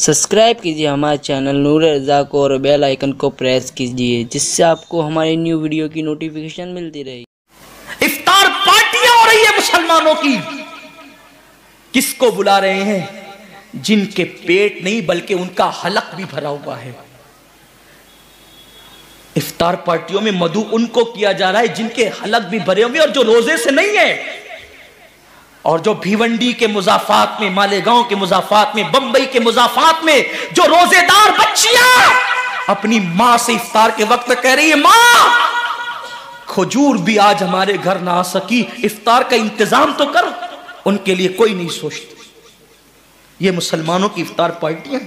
Subscribe کیجیے ہمارے channel نور رضا کو اور بیل آئیکن کو پریس کیجیے جس سے آپ کو ہماری نیو ویڈیو کی نوٹیفیکیشن ملتی رہے۔ افطار پارٹیاں ہو رہی ہے مسلمانوں کی، کس کو بلا رہے ہیں؟ جن کے پیٹ نہیں بلکہ ان کا حلق بھی بھرا ہوا ہے۔ افطار پارٹیوں میں مدعو ان کو کیا جا رہا ہے جن کے حلق بھی بھرے ہوئے اور جو روزے سے نہیں ہے، اور جو بھیونڈی کے مضافات میں، مالیگاؤں کے مضافات میں، بمبئی کے مضافات میں جو روزے دار بچیاں اپنی ماں سے افطار کے وقت کہہ رہی ہے ماں کھجور بھی آج ہمارے گھر نہ آ سکی، افطار کا انتظام تو کر، ان کے لیے کوئی نہیں سوچتا۔ یہ مسلمانوں کی افطار پارٹیاں،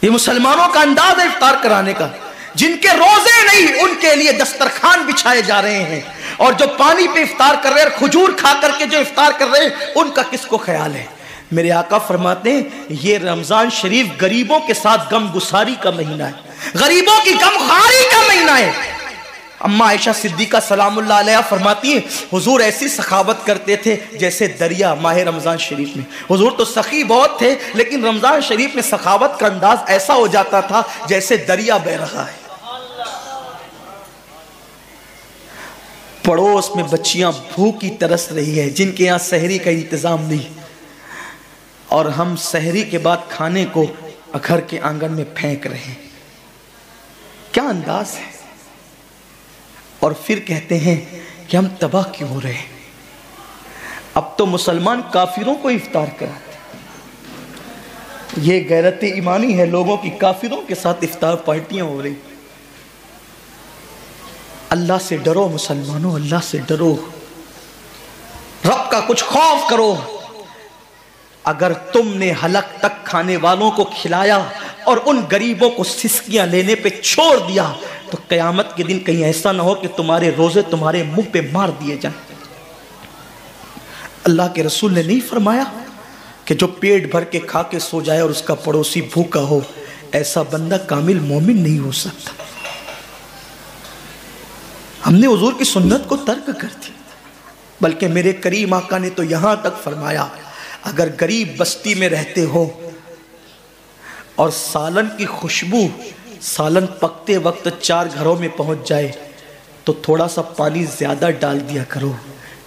یہ مسلمانوں کا انداز ہے افطار کرانے کا۔ جن کے روزے نہیں ان کے لیے دسترخوان بچھائے جا رہے ہیں، اور جو پانی پہ افطار کر رہے ہیں اور کھجور کھا کر کے جو افطار کر رہے ہیں ان کا کس کو خیال ہے؟ میرے آقا فرماتے ہیں یہ رمضان شریف غریبوں کے ساتھ غم گساری کا مہینہ ہے، غریبوں کی غم خواری کا مہینہ ہے۔ اماں عائشہ صدیقہ سلام اللہ علیہ فرماتی ہیں حضور ایسی سخاوت کرتے تھے جیسے دریا ماہ رمضان شریف میں۔ حضور تو سخی بہت تھے لیکن رمضان شریف میں سخاوت کا انداز ایسا ہو جاتا تھا جیسے دریا بہہ رہا ہے۔ پڑوس میں بچیاں بھوکی ترس رہی ہے جن کے یہاں سحری کا انتظام نہیں، اور ہم سحری کے بعد کھانے کو گھر کے آنگن میں پھینک رہے ہیں۔ کیا انداز ہے! اور پھر کہتے ہیں کہ ہم تباہ کیوں ہو رہے ہیں؟ اب تو مسلمان کافروں کو افطار کراتے ہیں۔ یہ غیرت ایمانی ہے لوگوں کی، کافروں کے ساتھ افطار پارٹیاں ہو رہی۔ اللہ سے ڈرو مسلمانوں، اللہ سے ڈرو، رب کا کچھ خوف کرو۔ اگر تم نے حلق تک کھانے والوں کو کھلایا اور ان غریبوں کو سسکیاں لینے پہ چھوڑ دیا تو قیامت کے دن کہیں ایسا نہ ہو کہ تمہارے روزے تمہارے منہ پہ مار دیے جائیں۔ اللہ کے رسول نے نہیں فرمایا کہ جو پیٹ بھر کے کھا کے سو جائے اور اس کا پڑوسی بھوکا ہو ایسا بندہ کامل مومن نہیں ہو سکتا؟ ہم نے حضور کی سنت کو ترک کر دی، بلکہ میرے کریم آقا نے تو یہاں تک فرمایا اگر غریب بستی میں رہتے ہو اور سالن کی خوشبو سالن پکتے وقت 4 گھروں میں پہنچ جائے تو تھوڑا سا پانی زیادہ ڈال دیا کرو،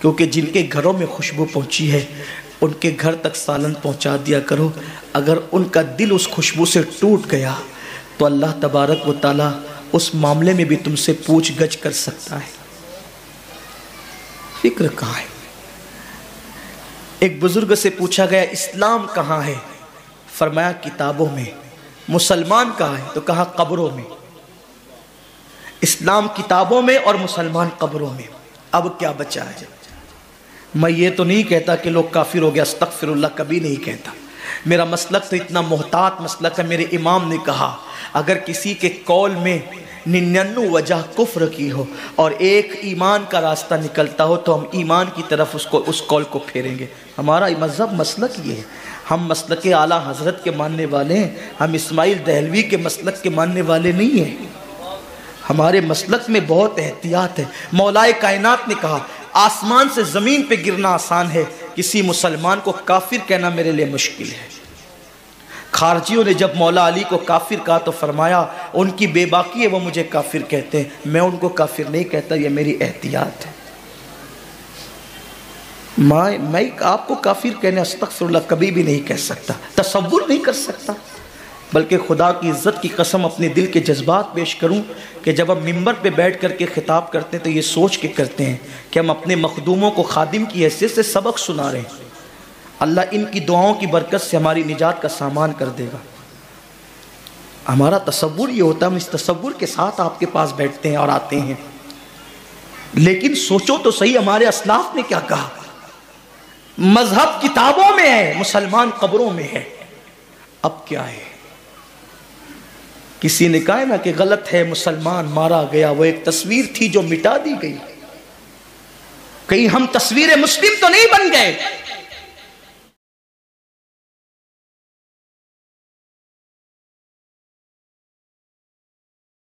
کیونکہ جن کے گھروں میں خوشبو پہنچی ہے ان کے گھر تک سالن پہنچا دیا کرو۔ اگر ان کا دل اس خوشبو سے ٹوٹ گیا تو اللہ تبارک و تعالی اس معاملے میں بھی تم سے پوچھ گچھ کر سکتا ہے۔ فکر کہاں ہے؟ ایک بزرگ سے پوچھا گیا اسلام کہاں ہے؟ فرمایا کتابوں میں۔ مسلمان کہاں ہے؟ تو کہا قبروں میں۔ اسلام کتابوں میں اور مسلمان قبروں میں۔ اب کیا بچا ہے؟ میں یہ تو نہیں کہتا کہ لوگ کافر ہو گیا، استغفر اللہ، کبھی نہیں کہتا۔ میرا مسلک تو اتنا محتاط مسلک ہے، میرے امام نے کہا اگر کسی کے قول میں 99 وجہ کفر کی ہو اور ایک ایمان کا راستہ نکلتا ہو تو ہم ایمان کی طرف اس قول کو پھیریں گے۔ ہمارا مذہب مسلک یہ ہے، ہم مسلک اعلیٰ حضرت کے ماننے والے ہیں، ہم اسماعیل دہلوی کے مسلک کے ماننے والے نہیں ہیں۔ ہمارے مسلک میں بہت احتیاط ہے۔ مولا کائنات نے کہا آسمان سے زمین پہ گرنا آسان ہے، کسی مسلمان کو کافر کہنا میرے لیے مشکل ہے۔ خارجیوں نے جب مولا علی کو کافر کہا تو فرمایا ان کی بے باکی ہے، وہ مجھے کافر کہتے ہیں، میں ان کو کافر نہیں کہتا، یہ میری احتیاط ہے۔ میں آپ کو کافر کہنے استغفر اللہ کبھی بھی نہیں کہہ سکتا، تصور نہیں کر سکتا، بلکہ خدا کی عزت کی قسم اپنے دل کے جذبات پیش کروں کہ جب ہم ممبر پہ بیٹھ کر کے خطاب کرتے ہیں تو یہ سوچ کے کرتے ہیں کہ ہم اپنے مخدوموں کو خادم کی حیثیت سے سبق سنا رہے ہیں، اللہ ان کی دعاؤں کی برکت سے ہماری نجات کا سامان کر دے گا۔ ہمارا تصور یہ ہوتا ہے، ہم اس تصور کے ساتھ آپ کے پاس بیٹھتے ہیں اور آتے ہیں، لیکن سوچو تو صحیح ہمارے اسلاف نے کیا کہا۔ مذہب کتابوں میں ہے، مسلمان قبروں میں ہے۔ اب کیا ہے؟ کسی نے کہا نا کہ غلط ہے مسلمان مارا گیا، وہ ایک تصویر تھی جو مٹا دی گئی۔ کہیں ہم تصویر مسلم تو نہیں بن گئے؟